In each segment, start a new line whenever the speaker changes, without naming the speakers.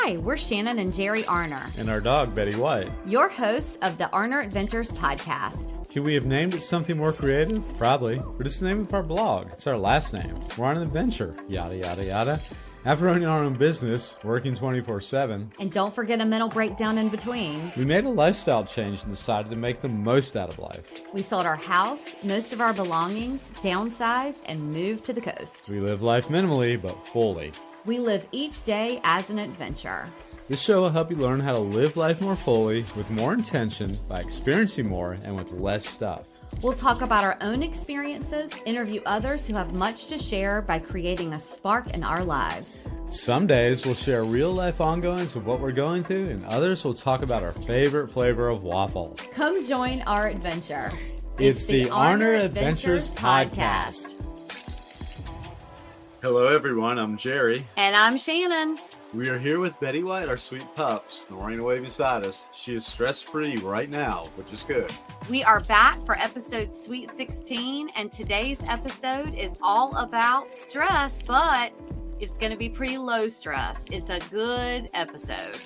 Hi, we're Shannon and Jerry Arner.
And our dog, Betty White.
Your hosts of the Arner Adventures podcast.
Could we have named it something more creative? Probably. But it's the name of our blog. It's our last name. We're on an adventure. Yada, yada, yada. After running our own business, working 24/7.
And don't forget a mental breakdown in between.
We made a lifestyle change and decided to make the most out of life.
We sold our house, most of our belongings, downsized, and moved to the coast.
We live life minimally, but fully.
We live each day as an adventure.
This show will help you learn how to live life more fully, with more intention, by experiencing more, and with less stuff.
We'll talk about our own experiences, interview others who have much to share by creating a spark in our lives.
Some days we'll share real-life ongoings of what we're going through, and others will talk about our favorite flavor of waffle.
Come join our adventure.
It's the Arner Adventures Podcast. Hello, everyone. I'm Jerry.
And I'm Shannon.
We are here with Betty White, our sweet pup, snoring away beside us. She is stress-free right now, which is good.
We are back for episode Sweet 16, and today's episode is all about stress, but it's going to be pretty low stress. It's a good episode.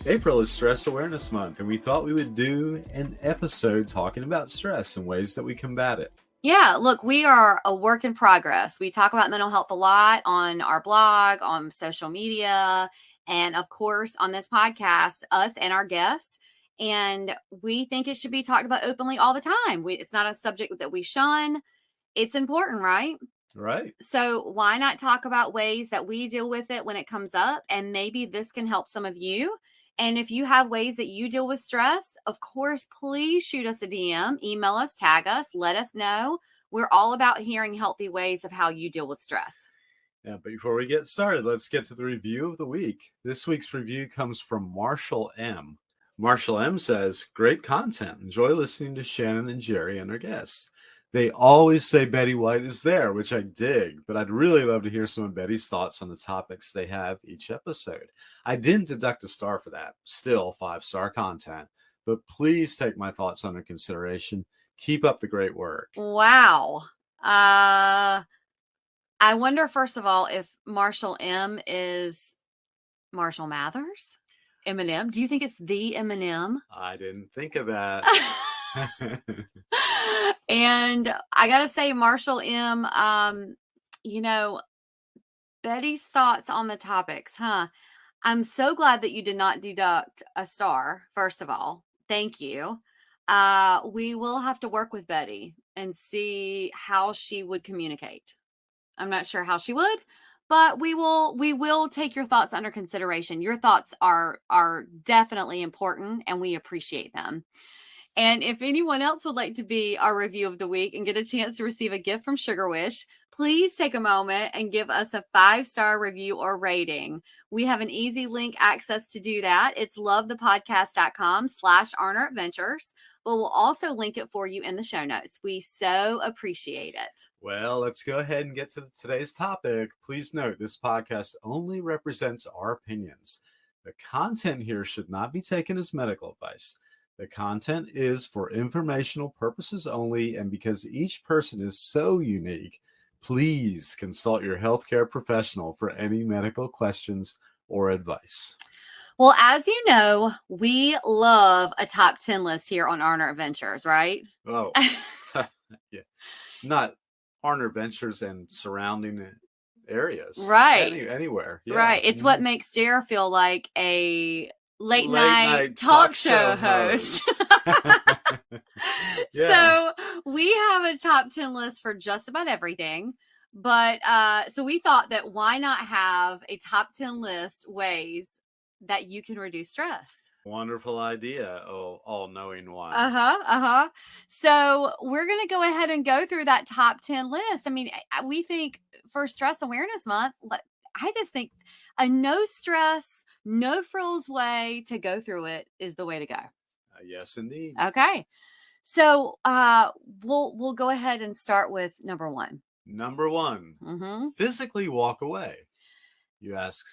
April is Stress Awareness Month, and we thought we would do an episode talking about stress and ways that we combat it.
Yeah, look, we are a work in progress. We talk about mental health a lot on our blog, on social media, and of course on this podcast, us and our guests. And we think it should be talked about openly all the time. It's not a subject that we shun. It's important, right?
Right.
So why not talk about ways that we deal with it when it comes up? And maybe this can help some of you. And if you have ways that you deal with stress, of course, please shoot us a DM, email us, tag us, let us know. We're all about hearing healthy ways of how you deal with stress.
Yeah, but before we get started, let's get to the review of the week. This week's review comes from Marshall M. Marshall M says, great content. Enjoy listening to Shannon and Jerry and our guests. They always say Betty White is there, which I dig, but I'd really love to hear some of Betty's thoughts on the topics they have each episode. I didn't deduct a star for that. Still 5-star content, but please take my thoughts under consideration. Keep up the great work.
Wow. I wonder, first of all, if Marshall M is Marshall Mathers? Eminem? Do you think it's the Eminem?
I didn't think of that.
And I gotta say, Marshall M, Betty's thoughts on the topics, huh? I'm so glad that you did not deduct a star, first of all. Thank you. We will have to work with Betty and see how she would communicate. I'm not sure how she would, but we will take your thoughts under consideration. Your thoughts are definitely important, and we appreciate them. And if anyone else would like to be our review of the week and get a chance to receive a gift from Sugar Wish, please take a moment and give us a 5-star review or rating. We have an easy link access to do that. It's lovethepodcast.com/Arner Adventures, but we'll also link it for you in the show notes. We so appreciate it.
Well, let's go ahead and get to today's topic. Please note, this podcast only represents our opinions. The content here should not be taken as medical advice. The content is for informational purposes only, and because each person is so unique, please consult your healthcare professional for any medical questions or advice.
Well, as you know, we love a top 10 list here on Arner Adventures, right?
Oh, yeah. Not Arner Adventures and surrounding areas.
Right.
Anywhere. Yeah.
Right. It's what makes Jer feel like a late night talk show host.
Yeah.
So we have a top 10 list for just about everything. But so we thought that why not have a top 10 list ways that you can reduce stress?
Wonderful idea. Oh, all-knowing one.
So we're going to go ahead and go through that top 10 list. I mean, we think for Stress Awareness Month, I just think a no stress, no frills way to go through it is the way to go.
Yes, indeed.
Okay. So we'll go ahead and start with number one.
Number one, physically walk away. You ask,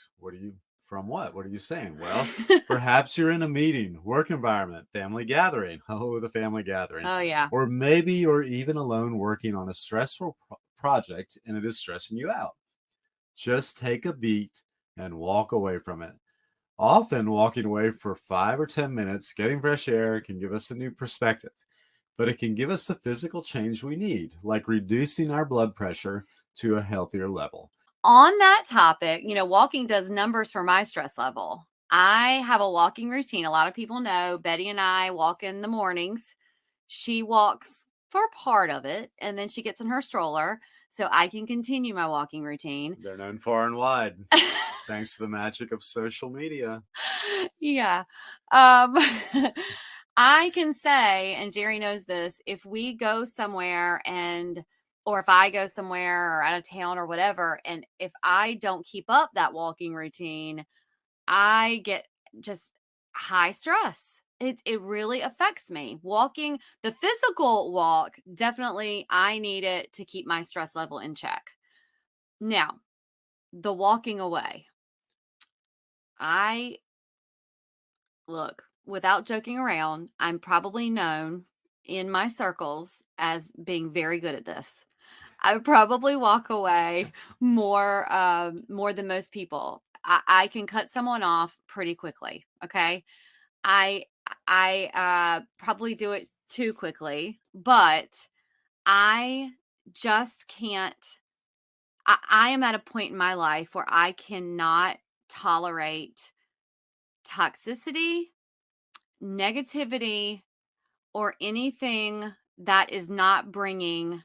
from what? What are you saying? Well, perhaps you're in a meeting, work environment, family gathering. Oh, the family gathering.
Oh, yeah.
Or maybe you're even alone working on a stressful project and it is stressing you out. Just take a beat and walk away from it. Often, walking away for 5 or 10 minutes, getting fresh air can give us a new perspective, but it can give us the physical change we need, like reducing our blood pressure to a healthier level.
On that topic, walking does numbers for my stress level. I have a walking routine. A lot of people know Betty and I walk in the mornings. She walks for part of it, and then she gets in her stroller so I can continue my walking routine.
They're known far and wide, thanks to the magic of social media.
Yeah. Um, I can say, and Jerry knows this, if we go somewhere or if I go somewhere or out of town or whatever, and if I don't keep up that walking routine, I get just high stress. It really affects me. Walking, the physical walk, definitely I need it to keep my stress level in check. Now, the walking away. I look, without joking around, I'm probably known in my circles as being very good at this. I would probably walk away more than most people. I can cut someone off pretty quickly. Okay. I I probably do it too quickly, but I just can't. I am at a point in my life where I cannot tolerate toxicity, negativity, or anything that is not bringing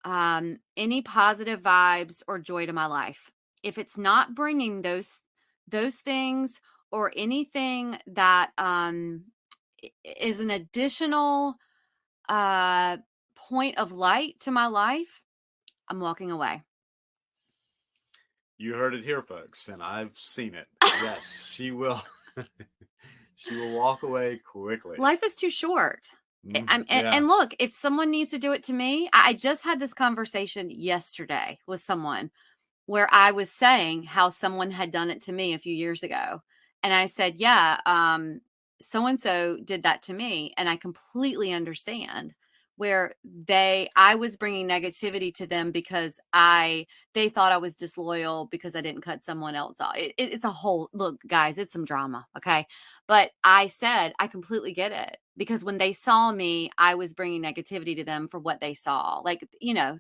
any positive vibes or joy to my life. If it's not bringing those things or anything that is an additional uh, point of light to my life, I'm walking away.
You heard it here, folks, and I've seen it. Yes, she will. She will walk away quickly.
Life is too short.
Yeah.
And look, if someone needs to do it to me, I just had this conversation yesterday with someone where I was saying how someone had done it to me a few years ago. And I said, yeah, so and so did that to me. And I completely understand where I was bringing negativity to them because they thought I was disloyal because I didn't cut someone else off. It's a whole, look, guys, it's some drama. Okay. But I said, I completely get it because when they saw me, I was bringing negativity to them for what they saw, like,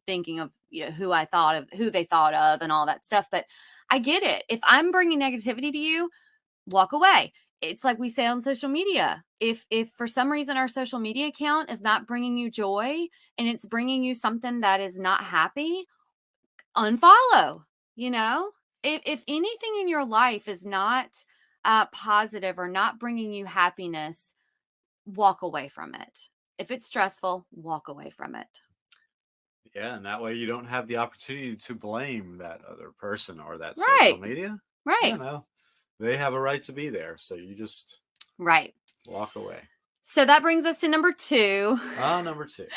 thinking of, who they thought of and all that stuff. But I get it. If I'm bringing negativity to you, walk away. It's like we say on social media. If for some reason our social media account is not bringing you joy and it's bringing you something that is not happy, unfollow. If anything in your life is not positive or not bringing you happiness, walk away from it. If it's stressful, walk away from it.
Yeah, and that way you don't have the opportunity to blame that other person or that
Right.
social media.
Right.
No, they have a right to be there, so you just
Right.
walk away.
So that brings us to number 2.
Number 2.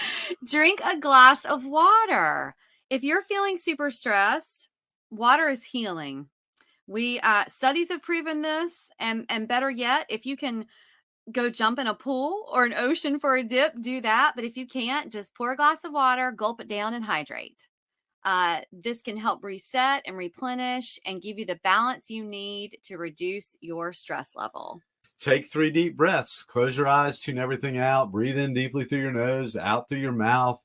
Drink a glass of water. If you're feeling super stressed, water is healing. Studies have proven this, and better yet, if you can go jump in a pool or an ocean for a dip, do that. But if you can't, just pour a glass of water, gulp it down, and hydrate. This can help reset and replenish and give you the balance you need to reduce your stress level.
Take 3 deep breaths. Close your eyes, tune everything out. Breathe in deeply through your nose, out through your mouth.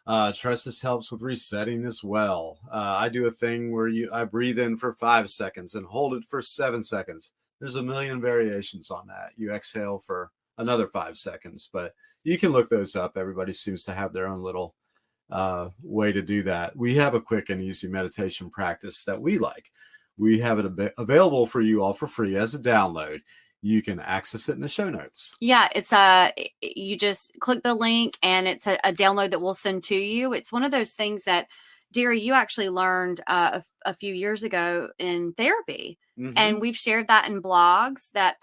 Trust this helps with resetting as well. I do a thing where I breathe in for 5 seconds and hold it for 7 seconds. There's a million variations on that. You exhale for another 5 seconds, but you can look those up. Everybody seems to have their own little way to do that. We have a quick and easy meditation practice that we like. We have it available for you all for free as a download. You can access it in the show notes.
Yeah, you just click the link and it's a download that we'll send to you. It's one of those things that, Jerry, you actually learned a few years ago in therapy. Mm-hmm. And we've shared that in blogs that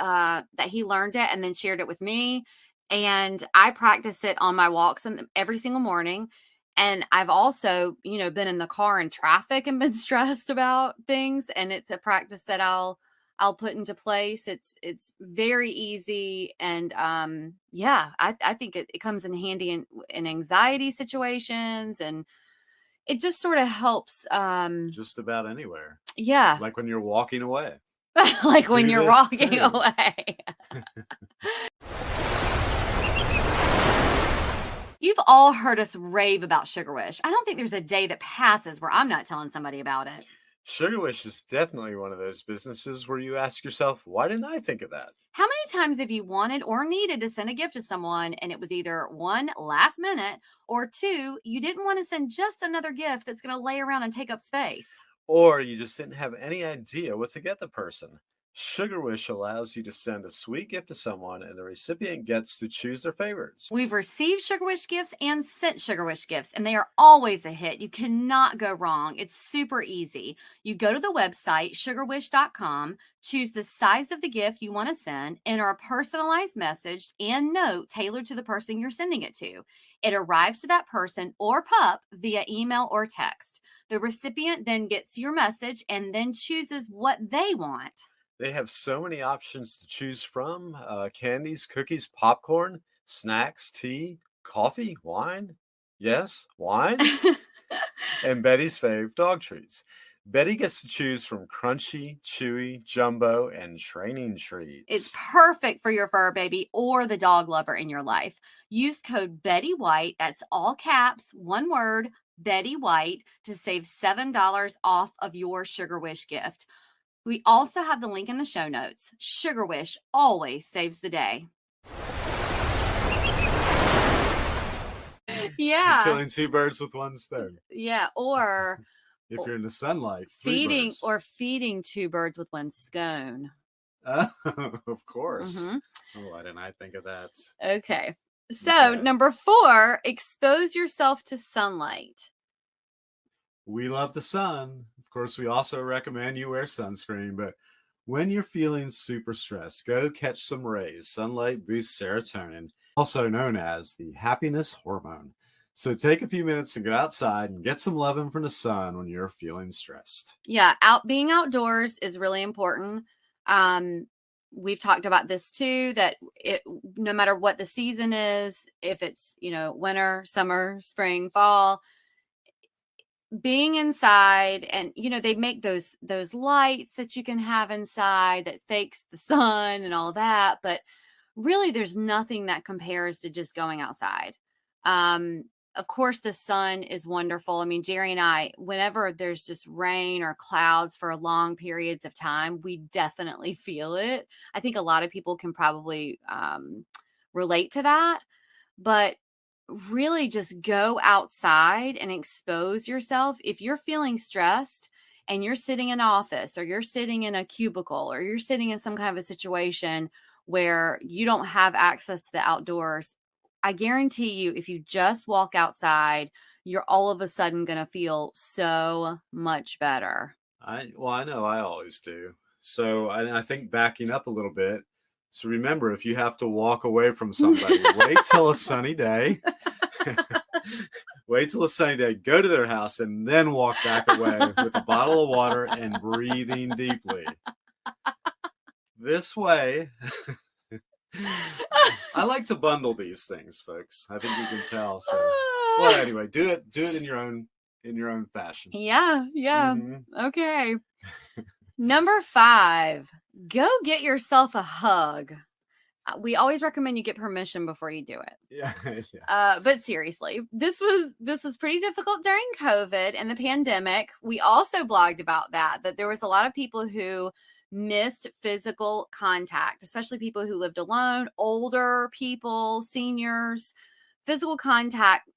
he learned it and then shared it with me. And I practice it on my walks every single morning. And I've also, been in the car in traffic and been stressed about things. And it's a practice that I'll put into place. It's very easy. And I think it comes in handy in anxiety situations, and it just sort of helps.
Just about anywhere.
Yeah.
Like when you're walking away.
Like when
Do
you're
this
walking
too.
away. You've all heard us rave about Sugar Wish. I don't think there's a day that passes where I'm not telling somebody about it.
Sugar Wish is definitely one of those businesses where you ask yourself, why didn't I think of that?
How many times have you wanted or needed to send a gift to someone and it was either one, last minute, or two, you didn't want to send just another gift that's going to lay around and take up space?
Or you just didn't have any idea what to get the person. Sugar Wish allows you to send a sweet gift to someone and the recipient gets to choose their favorites.
We've received Sugar Wish gifts and sent Sugar Wish gifts, and they are always a hit. You cannot go wrong. It's super easy. You go to the website, sugarwish.com, choose the size of the gift you want to send, enter a personalized message and note tailored to the person you're sending it to. It arrives to that person or pup via email or text. The recipient then gets your message and then chooses what they want.
They have so many options to choose from candies, cookies, popcorn, snacks, tea, coffee, wine. Yes, wine. And Betty's fave dog treats. Betty gets to choose from crunchy, chewy, jumbo, and training treats.
It's perfect for your fur baby or the dog lover in your life. Use code Betty White, that's all caps, one word, Betty White, to save $7 off of your Sugar Wish gift. We also have the link in the show notes. Sugar Wish always saves the day. Yeah.
Killing two birds with one stone.
Yeah, or
if you're in the sunlight,
feeding two birds with one scone.
Of course.
Mm-hmm.
Oh, why didn't I think of that?
Okay. So, number 4, expose yourself to sunlight.
We love the sun. Of course, we also recommend you wear sunscreen, but when you're feeling super stressed, go catch some rays. Sunlight boosts serotonin, also known as the happiness hormone. So take a few minutes to go outside and get some loving from the sun when you're feeling stressed.
Yeah, being outdoors is really important. We've talked about this too, that no matter what the season is, if it's, winter, summer, spring, fall, being inside, and they make those lights that you can have inside that fakes the sun and all that, but really there's nothing that compares to just going outside. Of course the sun is wonderful. I mean, Jerry and I, whenever there's just rain or clouds for long periods of time, we definitely feel it. I think a lot of people can probably relate to that, but really just go outside and expose yourself. If you're feeling stressed and you're sitting in an office or you're sitting in a cubicle or you're sitting in some kind of a situation where you don't have access to the outdoors, I guarantee you, if you just walk outside, you're all of a sudden going to feel so much better.
I know I always do. So I think backing up a little bit. So remember, if you have to walk away from somebody, wait till a sunny day. Wait till a sunny day, go to their house, and then walk back away with a bottle of water and breathing deeply. This way, I like to bundle these things, folks. I think you can tell. So, well, anyway, do it in your own fashion.
Yeah. Mm-hmm. Okay. Number 5, go get yourself a hug. We always recommend you get permission before you do it.
Yeah.
But seriously, this was pretty difficult during COVID and the pandemic. We also blogged about that there was a lot of people who missed physical contact, especially people who lived alone, older people, seniors. Physical contact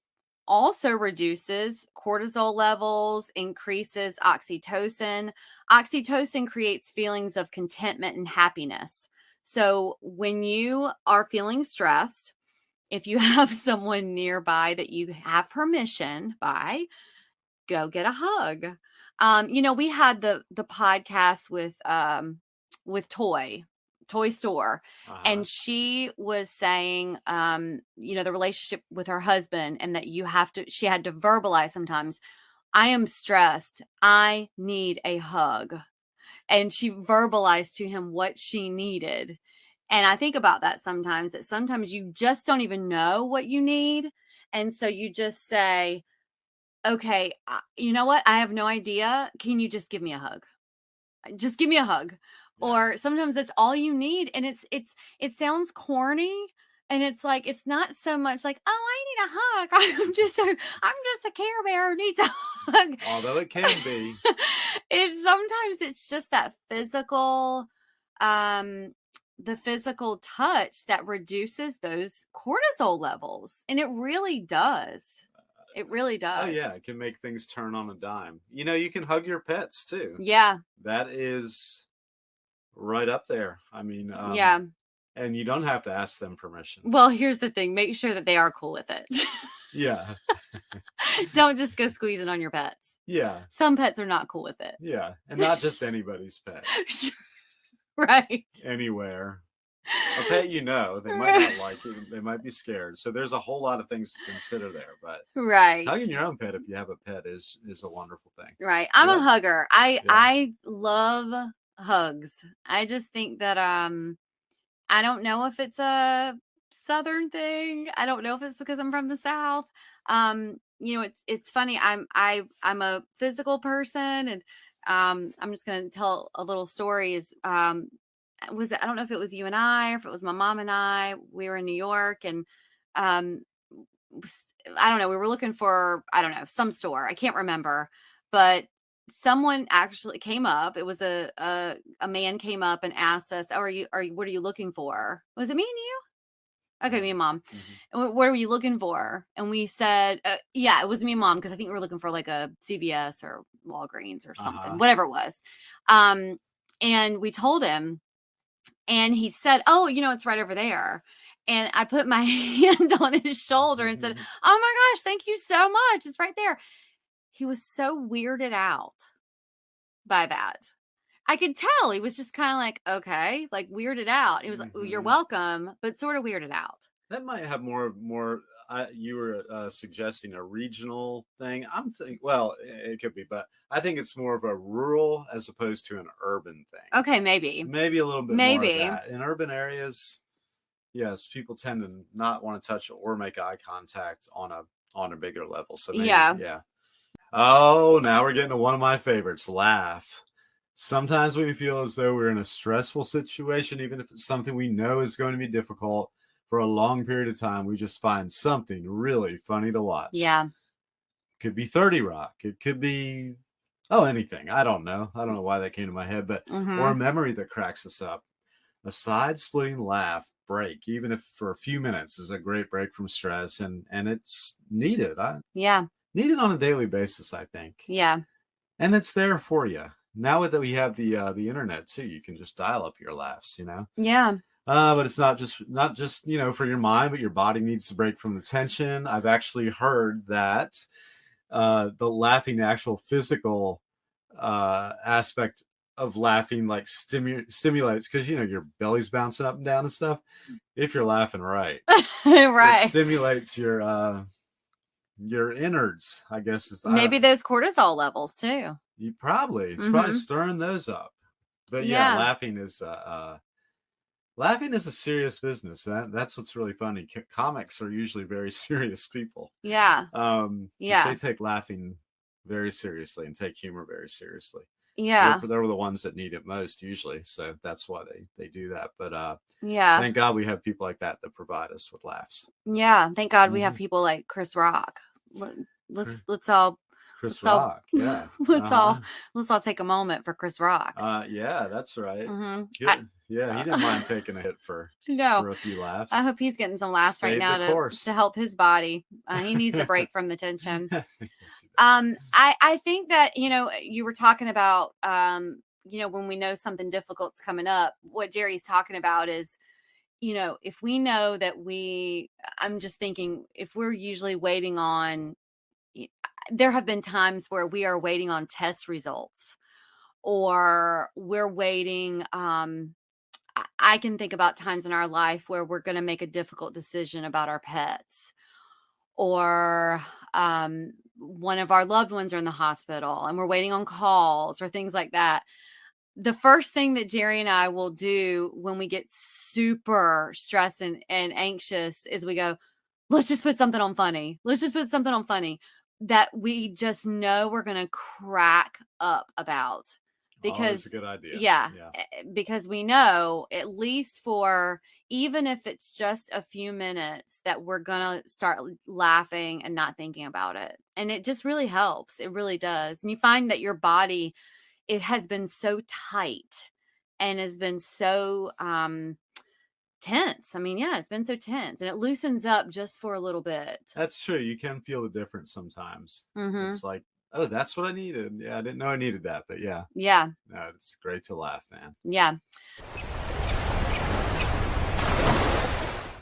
also reduces cortisol levels, increases oxytocin. Oxytocin creates feelings of contentment and happiness. So when you are feeling stressed, if you have someone nearby that you have permission by, go get a hug. We had the podcast with Toy Store, and she was saying, the relationship with her husband, and that she had to verbalize sometimes, I am stressed, I need a hug. And she verbalized to him what she needed. And I think about that sometimes you just don't even know what you need. And so you just say, okay, you know what? I have no idea. Can you just give me a hug? Just give me a hug. or sometimes that's all you need. And it sounds corny. And it's like, it's not so much like, oh, I need a hug. I'm just a Care Bear who needs a hug.
Although it can be.
Sometimes it's just that physical, the physical touch that reduces those cortisol levels. And it really does. It really does.
Oh, yeah. It can make things turn on a dime. You can hug your pets too.
Yeah.
That is right up there. I mean,
yeah.
And you don't have to ask them permission.
Well, here's the thing. Make sure that they are cool with it.
Yeah.
Don't just go squeezing on your pets.
Yeah.
Some pets are not cool with it.
Yeah. And not just anybody's pet.
Right.
Anywhere. A pet they might not like it. They might be scared. So there's a whole lot of things to consider there. But
right.
hugging your own pet if you have a pet is a wonderful thing.
Right. I'm a hugger. I love hugs. I just think that I don't know if it's a Southern thing. I don't know if it's because I'm from the South. It's funny. I'm a physical person, and I'm just going to tell a little story. I don't know if it was you and I, or if it was my mom and I. We were in New York, and I don't know. We were looking for, I don't know, some store. I can't remember, but someone actually came up. It was a man came up and asked us, what are you looking for? Was it me and you? Okay, me and Mom. Mm-hmm. What were you looking for? And we said, yeah, it was me and Mom, because I think we were looking for like a CVS or Walgreens or something, whatever it was. And we told him, and he said, oh, it's right over there. And I put my hand on his shoulder and said, oh my gosh, thank you so much. It's right there. He was so weirded out by that. I could tell he was just kind of like, okay, like weirded out. He was like, you're welcome, but sort of weirded out.
That might have more. You were suggesting a regional thing. I'm thinking, well, it could be, but I think it's more of a rural as opposed to an urban thing.
Okay, maybe a
little bit more of that. In urban areas, yes, people tend to not want to touch or make eye contact on a bigger level. So maybe, yeah. Oh, now we're getting to one of my favorites, laugh. Sometimes we feel as though we're in a stressful situation, even if it's something we know is going to be difficult for a long period of time. We just find something really funny to watch.
Yeah.
Could be 30 Rock. It could be, anything. I don't know. I don't know why that came to my head, but or a memory that cracks us up. A side-splitting laugh break, even if for a few minutes, is a great break from stress, and it's needed. Needed on a daily basis, I think. Yeah. And it's there for you. Now that we have the internet too, you can just dial up your laughs, Yeah. But it's not just for your mind, but your body needs to break from the tension. I've actually heard that the laughing, the actual physical aspect of laughing, like stimulates, because your belly's bouncing up and down and stuff. If you're laughing right, right, it stimulates your innards, I guess. Maybe
those cortisol levels too.
It's probably stirring those up. But yeah, laughing is a serious business. That's what's really funny. Comics are usually very serious people. Yeah. They take laughing very seriously and take humor very seriously. Yeah. They're the ones that need it most usually. So that's why they do that. But thank God we have people like that provide us with laughs.
Yeah. Thank God we have people like Chris Rock. Let's all
Chris Rock, yeah.
Let's all take a moment for Chris Rock.
Yeah, that's right. Good. He didn't mind taking a hit for a few laughs.
I hope he's getting some laughs right now to help his body. He needs a break from the tension. Yes, I think that you were talking about when we know something difficult's coming up. What Jerry's talking about is if we know that I'm just thinking, if we're usually waiting on. There have been times where we are waiting on test results, or we're waiting. I can think about times in our life where we're going to make a difficult decision about our pets, or one of our loved ones are in the hospital and we're waiting on calls or things like that. The first thing that Jerry and I will do when we get super stressed and anxious is we go, let's just put something on funny. That we just know we're going to crack up about.
Always
because
a good idea.
yeah,
Yeah.
because we know at least for even if it's just a few minutes that we're gonna start laughing and not thinking about it, and it just really helps. It really does. And you find that your body, it has been so tight and has been so tense. I mean, yeah, it's been so tense, and it loosens up just for a little bit.
That's true. You can feel the difference sometimes.
Mm-hmm.
It's like, oh, that's what I needed. Yeah, I didn't know I needed that, but yeah,
Yeah.
no, it's great to laugh, man.
Yeah.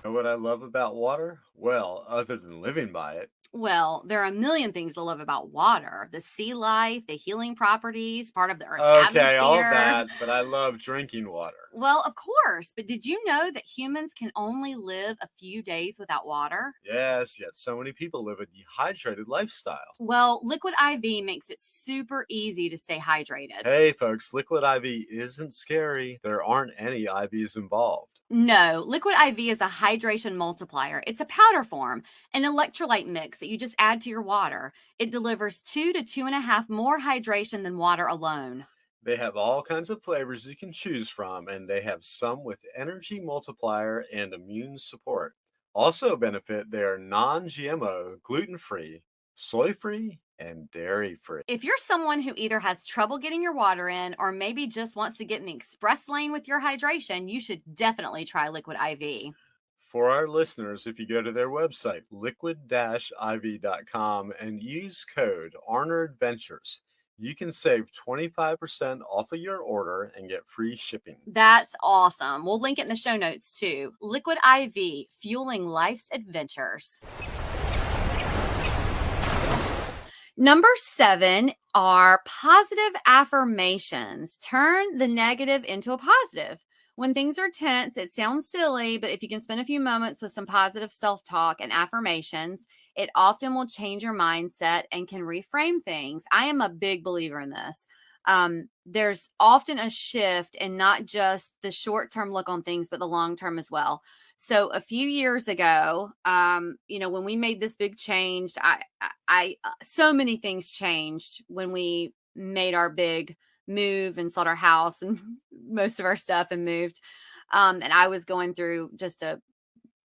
Know what I love about water? Well, other than living by it,
Well, there are a million things to love about water. The sea life, the healing properties, part of the Earth's
okay, all of
atmosphere.
that, but I love drinking water.
Well, of course. But did you know that humans can only live a few days without water?
Yes, yet so many people live a dehydrated lifestyle.
Well, Liquid IV makes it super easy to stay hydrated.
Hey, folks, Liquid IV isn't scary. There aren't any IVs involved.
No, Liquid IV is a hydration multiplier. It's a powder form, an electrolyte mix that you just add to your water. It delivers 2 to 2.5 more hydration than water alone.
They have all kinds of flavors you can choose from, and they have some with energy multiplier and immune support. Also, benefit they are non GMO, gluten free, soy free, and dairy free.
If you're someone who either has trouble getting your water in or maybe just wants to get in the express lane with your hydration, you should definitely try Liquid IV.
For our listeners, if you go to their website, liquid-iv.com, and use code ARNERADVENTURES, you can save 25% off of your order and get free shipping.
That's awesome. We'll link it in the show notes too. Liquid IV, fueling life's adventures. Number 7 are positive affirmations. Turn the negative into a positive. When things are tense, it sounds silly, but if you can spend a few moments with some positive self-talk and affirmations, it often will change your mindset and can reframe things. I am a big believer in this. There's often a shift in not just the short-term look on things, but the long-term as well. So a few years ago, when we made this big change, so many things changed when we made our big move and sold our house and most of our stuff and moved. And I was going through just a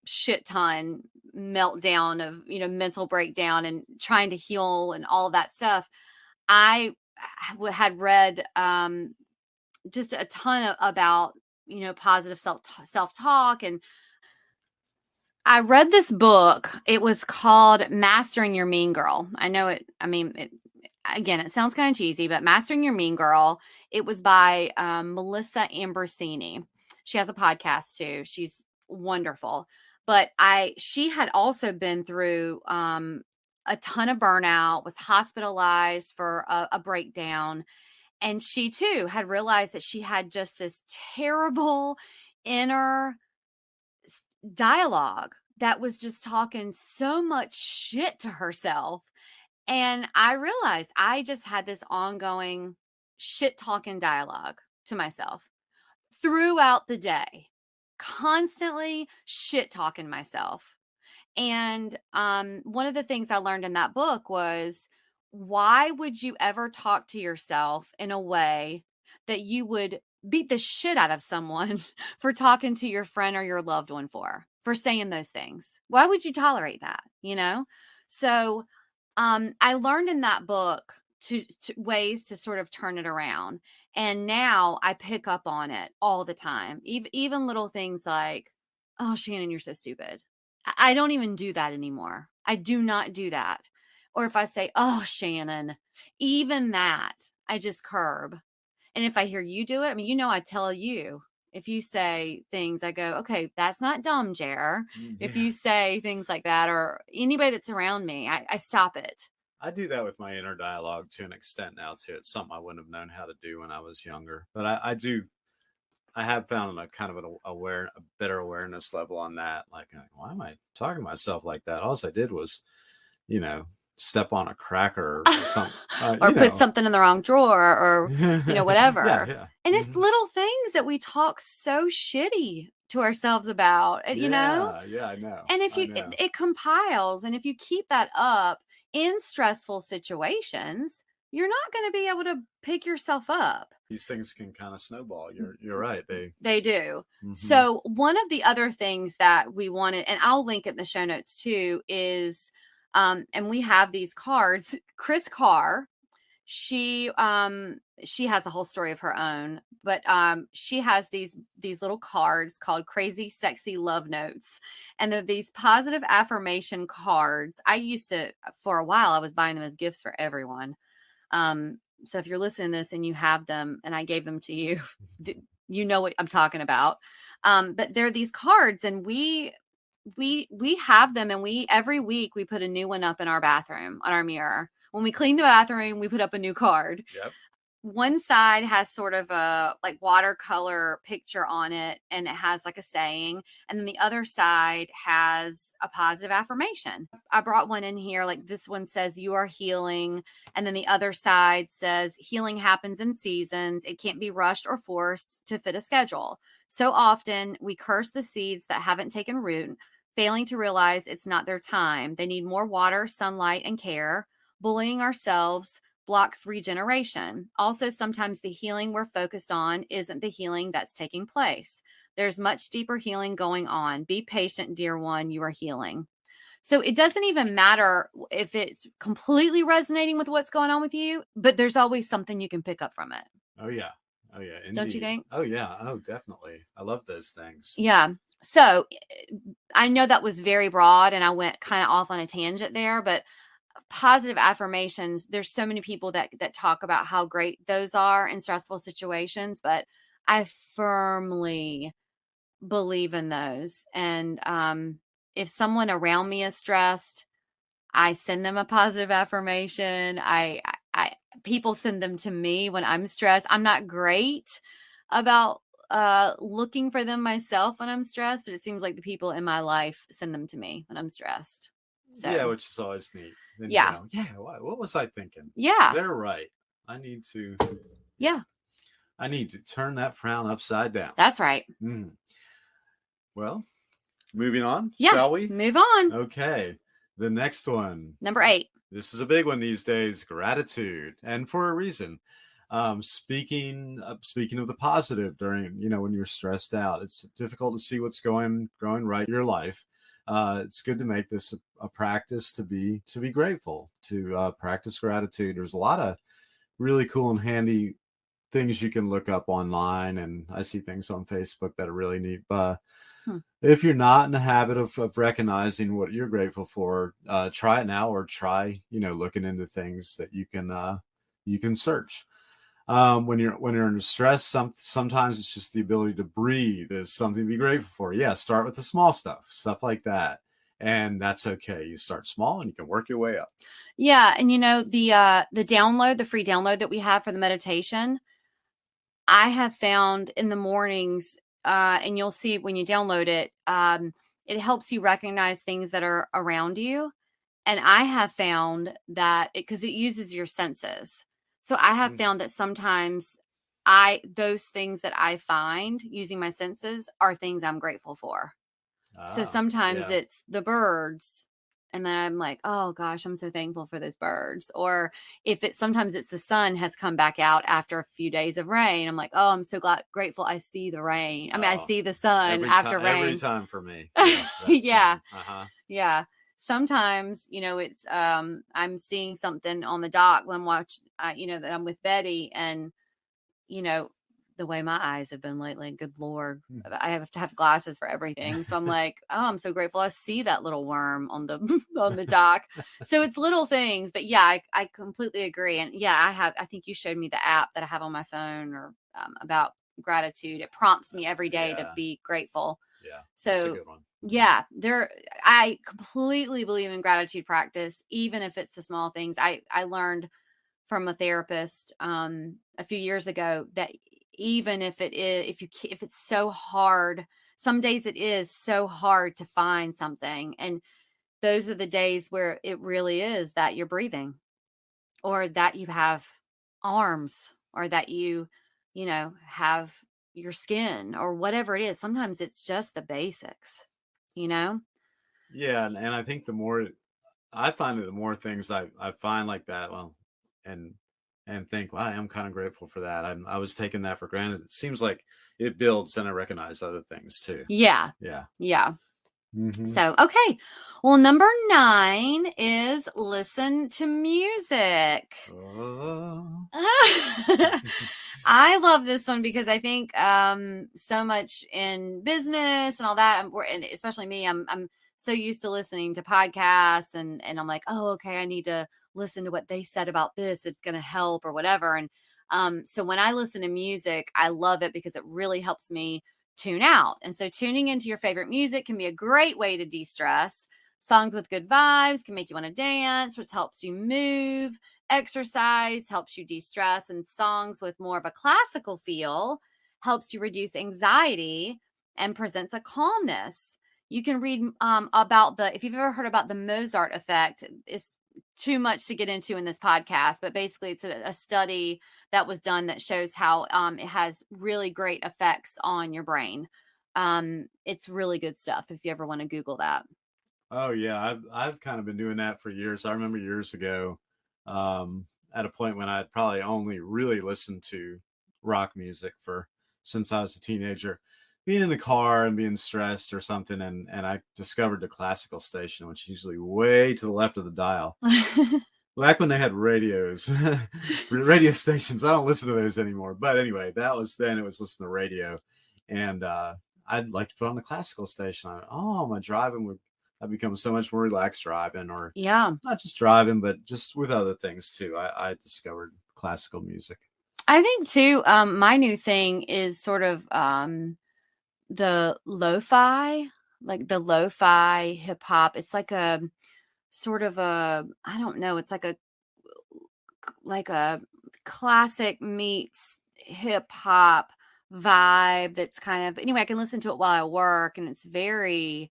shit ton meltdown of, mental breakdown and trying to heal and all of that stuff. I had read just a ton about, positive self-talk. And I read this book. It was called Mastering Your Mean Girl. I know it. I mean, again, it sounds kind of cheesy, but Mastering Your Mean Girl, it was by Melissa Ambrosini. She has a podcast too. She's wonderful. But she had also been through a ton of burnout, was hospitalized for a breakdown. And she too had realized that she had just this terrible inner dialogue that was just talking so much shit to herself. And I realized I just had this ongoing shit talking dialogue to myself throughout the day, constantly shit talking myself. And one of the things I learned in that book was, why would you ever talk to yourself in a way that you would beat the shit out of someone for talking to your friend or your loved one for saying those things? Why would you tolerate that? So I learned in that book to ways to sort of turn it around. And now I pick up on it all the time. Even little things like, oh, Shannon, you're so stupid. I don't even do that anymore. I do not do that. Or if I say, oh, Shannon, even that, I just curb. And if I hear you do it, I mean, I tell you. If you say things, I go, okay, that's not dumb, Jer. If you say things like that, or anybody that's around me, I stop it.
I do that with my inner dialogue to an extent now too. It's something I wouldn't have known how to do when I was younger, but I have found a kind of a better awareness level on that. Like, why am I talking to myself like that? All I did was, step on a cracker or something,
or put something in the wrong drawer, or whatever.
Yeah.
And it's little things that we talk so shitty to ourselves about,
Yeah, I know.
And if it compiles, and if you keep that up in stressful situations, you're not going to be able to pick yourself up.
These things can kind of snowball. You're right.
They do.
Mhm.
So one of the other things that we wanted, and I'll link it in the show notes too, is and we have these cards. Chris Carr, she has a whole story of her own, but she has these little cards called Crazy Sexy Love Notes, and they're these positive affirmation cards. I used to, for a while, I was buying them as gifts for everyone. So if you're listening to this and you have them and I gave them to you, you know what I'm talking about. But they're these cards, and we have them, and we every week we put a new one up in our bathroom on our mirror. When we clean the bathroom, we put up a new card.
Yep.
One side has sort of a like watercolor picture on it, and it has like a saying, and then the other side has a positive affirmation. I brought one in here, like this one says you are healing, and then the other side says healing happens in seasons. It can't be rushed or forced to fit a schedule. So often we curse the seeds that haven't taken root, failing to realize it's not their time. They need more water, sunlight, and care. Bullying ourselves blocks regeneration. Also, sometimes the healing we're focused on isn't the healing that's taking place. There's much deeper healing going on. Be patient, dear one, you are healing. So it doesn't even matter if it's completely resonating with what's going on with you, but there's always something you can pick up from it.
Oh yeah. Oh yeah.
Don't you
Indeed.
think?
Oh yeah. Oh definitely. I love those things.
Yeah. So I know that was very broad and I went kind of off on a tangent there, but positive affirmations, there's so many people that talk about how great those are in stressful situations, but I firmly believe in those. And if someone around me is stressed, I send them a positive affirmation. I people send them to me when I'm stressed. I'm not great about looking for them myself when I'm stressed, but it seems like the people in my life send them to me when I'm stressed.
Yeah,
So
which is always neat. Then you
yeah.
go, yeah, what was I thinking?
Yeah.
They're right. I need to
Yeah.
I need to turn that frown upside down.
That's right.
Mm. Well, moving on,
Yeah.
shall we?
Move on.
Okay. The next one.
Number 8.
This is a big one these days, gratitude, and for a reason. Speaking of the positive during, when you're stressed out, it's difficult to see what's going right in your life. It's good to make this a practice to be grateful, to practice gratitude. There's a lot of really cool and handy things you can look up online, and I see things on Facebook that are really neat. But if you're not in the habit of recognizing what you're grateful for, try it now, or try looking into things that you can search. When you're under stress, sometimes it's just the ability to breathe is something to be grateful for. Yeah, start with the small stuff like that, and that's okay. You start small and you can work your way up.
Yeah, and the download, the free download that we have for the meditation, I have found in the mornings, and you'll see when you download it, it helps you recognize things that are around you. And I have found that because it uses your senses. So I have found that sometimes those things that I find using my senses are things I'm grateful for. So sometimes it's the birds. And then I'm like, oh gosh, I'm so thankful for those birds. Or sometimes it's the sun has come back out after a few days of rain. I'm like, oh, I'm so grateful I see the rain. I mean, I see the sun after rain.
Every time for me.
Yeah. Yeah. Sometimes, it's, I'm seeing something on the dock when I'm watching, that I'm with Betty, and, the way my eyes have been lately, good Lord, I have to have glasses for everything. So I'm like, oh, I'm so grateful I see that little worm on the on the dock. So it's little things, but yeah, I completely agree. And yeah, I think you showed me the app that I have on my phone, or about gratitude. It prompts me every day to be grateful.
Yeah.
So
that's a good one.
Yeah, I completely believe in gratitude practice, even if it's the small things. I learned from a therapist a few years ago that even if it's so hard, some days it is so hard to find something, and those are the days where it really is that you're breathing, or that you have arms, or that you have your skin, or whatever it is. Sometimes it's just the basics.
Yeah, and I think the more I find that the more things I find like that, well, and and think, wow, I am kind of grateful for that. I was taking that for granted. It seems like it builds, and I recognize other things too.
Yeah.
Yeah.
Yeah.
Mm-hmm.
So, okay. Well, number 9 is listen to music.
Oh.
I love this one because I think so much in business and all that, and especially me, I'm so used to listening to podcasts, and I'm like, oh, okay, I need to listen to what they said about this. It's going to help or whatever. And so when I listen to music, I love it because it really helps me tune out. And so tuning into your favorite music can be a great way to de-stress. Songs with good vibes can make you want to dance, which helps you move. Exercise helps you de-stress, and songs with more of a classical feel helps you reduce anxiety and presents a calmness. You can read about if you've ever heard about the Mozart effect. It's too much to get into in this podcast, but basically it's a study that was done that shows how it has really great effects on your brain. It's really good stuff if you ever want to Google that.
Oh yeah, I've kind of been doing that for years. I remember years ago, at a point when I'd probably only really listened to rock music for since I was a teenager, being in the car and being stressed or something, and I discovered the classical station, which is usually way to the left of the dial. Back when they had radios, radio stations. I don't listen to those anymore. But anyway, that was then. It was listening to radio, and I'd like to put on the classical station. My driving would I become so much more relaxed driving, or
Yeah.
not just driving, but just with other things too. I discovered classical music.
I think too, my new thing is sort of the lo-fi, like the lo-fi hip hop. It's like a sort of I don't know, it's like a classic meets hip hop vibe that's kind of, anyway, I can listen to it while I work, and it's very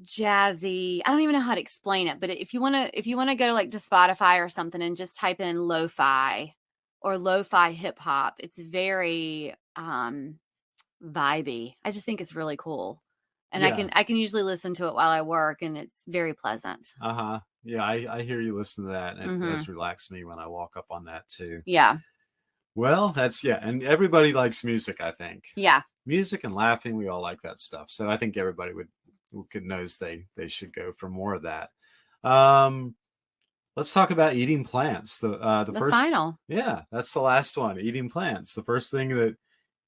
jazzy. I don't even know how to explain it, but if you want to go to like to Spotify or something and just type in lo-fi or lo-fi hip hop, it's very vibey. I just think it's really cool. And
Yeah.
I can usually listen to it while I work, and it's very pleasant.
Uh-huh. Yeah, I hear you listen to that, and it
Mm-hmm.
does relax me when I walk up on that too.
Yeah.
Well, that's yeah, and everybody likes music, I think.
Yeah.
Music and laughing, we all like that stuff. So I think everybody knows they should go for more of that. Um, let's talk about eating plants. The
The
first,
final.
yeah, that's the last one. Eating plants. The first thing that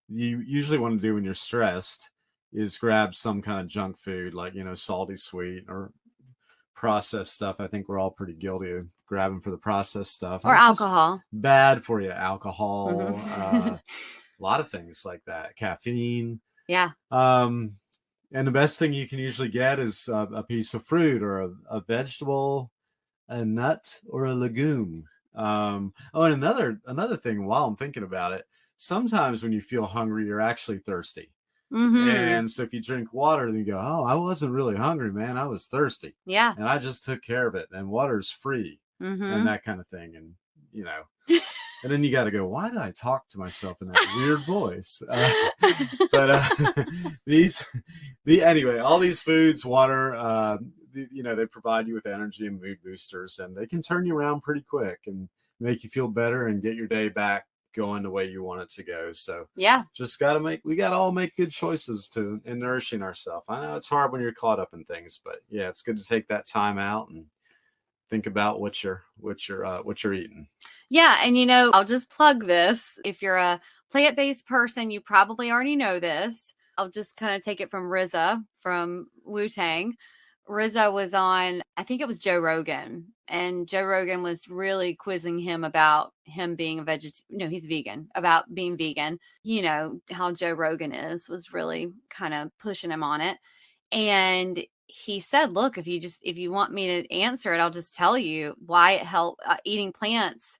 you usually want to do when you're stressed is grab some kind of junk food, like salty, sweet, or processed stuff. I think we're all pretty guilty of grabbing for the processed stuff, and
Or
it's just
alcohol.
bad for you. Alcohol,
Mm-hmm.
a lot of things like that. Caffeine.
Yeah.
And the best thing you can usually get is a piece of fruit or a vegetable, a nut, or a legume. And another thing, while I'm thinking about it, sometimes when you feel hungry, you're actually thirsty.
Mm-hmm.
And so if you drink water, then you go, oh, I wasn't really hungry, man. I was thirsty.
Yeah.
And I just took care of it. And water's free and
Mm-hmm.
that kind of thing. And, and then you got to go, why did I talk to myself in that weird voice? But anyway, all these foods, water, they provide you with energy and mood boosters, and they can turn you around pretty quick and make you feel better and get your day back going the way you want it to go. So
Yeah.
just we got to all make good choices in nourishing ourselves. I know it's hard when you're caught up in things, but yeah, it's good to take that time out and think about what you're eating.
Yeah. And I'll just plug this. If you're a plant-based person, you probably already know this. I'll just kind of take it from RZA from Wu-Tang. RZA was on, I think it was Joe Rogan, and Joe Rogan was really quizzing him about him being he's vegan, about being vegan. You know how Joe Rogan was really kind of pushing him on it. And he said, look, if you want me to answer it, I'll just tell you why eating plants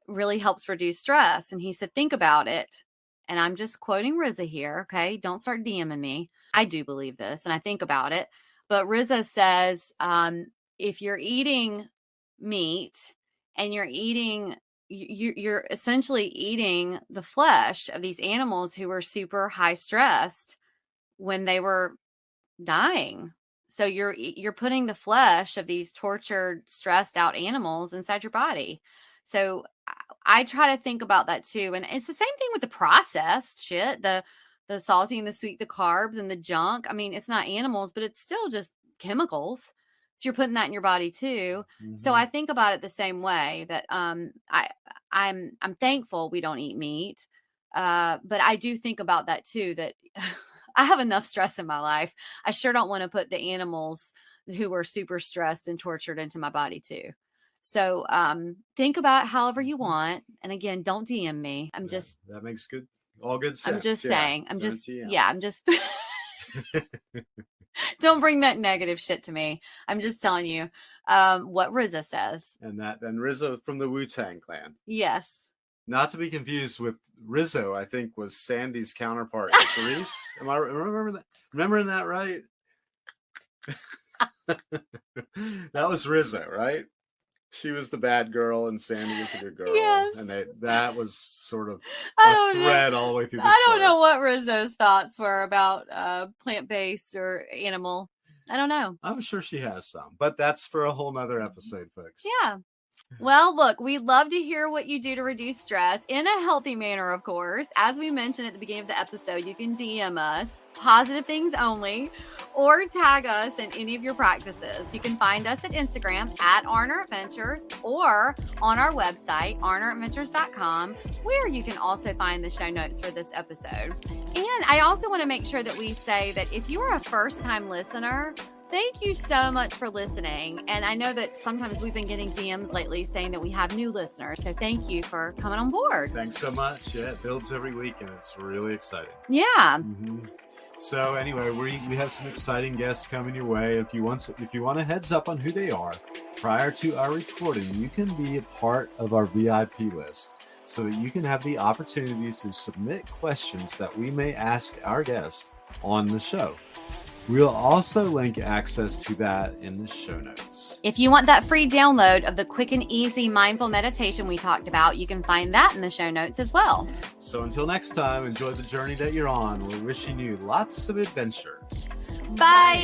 really helps reduce stress. And he said, think about it. And I'm just quoting RZA here. Okay. Don't start DMing me. I do believe this and I think about it. But RZA says, if you're eating meat and you're essentially eating the flesh of these animals who were super high stressed when they were dying. So you're putting the flesh of these tortured, stressed out animals inside your body. So I try to think about that too. And it's the same thing with the processed shit, the salty and the sweet, the carbs and the junk. I mean, it's not animals, but it's still just chemicals. So you're putting that in your body too. So I think about it the same way that I'm thankful we don't eat meat. But I do think about that too, that I have enough stress in my life. I sure don't want to put the animals who are super stressed and tortured into my body too. So think about it however you want. And again, don't DM me.
That makes all good sense.
I'm just saying. I'm just
TM.
don't bring that negative shit to me. I'm just telling you what Rizza says.
And Rizzo from the Wu-Tang Clan.
Yes.
Not to be confused with Rizzo, I think was Sandy's counterpart, Reese. Am I remembering that right? That was Rizzo, right? She was the bad girl and Sandy was a good girl.
Yes.
And that was sort of a thread all the way through the story.
I don't know what Rizzo's thoughts were about plant-based or animal. I don't know.
I'm sure she has some, but that's for a whole nother episode, folks.
Yeah. Well, look, we'd love to hear what you do to reduce stress in a healthy manner, of course. As we mentioned at the beginning of the episode, you can DM us, positive things only, or tag us in any of your practices. You can find us at Instagram at Arner Adventures or on our website, arneradventures.com, where you can also find the show notes for this episode. And I also want to make sure that we say that if you are a first-time listener, thank you so much for listening. And I know that sometimes we've been getting DMs lately saying that we have new listeners. So thank you for coming on board.
Thanks so much. Yeah, it builds every week and it's really exciting.
Yeah.
Mm-hmm. So anyway, we have some exciting guests coming your way. If you want a heads up on who they are prior to our recording, you can be a part of our VIP list so that you can have the opportunity to submit questions that we may ask our guest on the show. We'll also link access to that in the show notes.
If you want that free download of the quick and easy mindful meditation we talked about, you can find that in the show notes as well.
So until next time, enjoy the journey that you're on. We're wishing you lots of adventures.
Bye.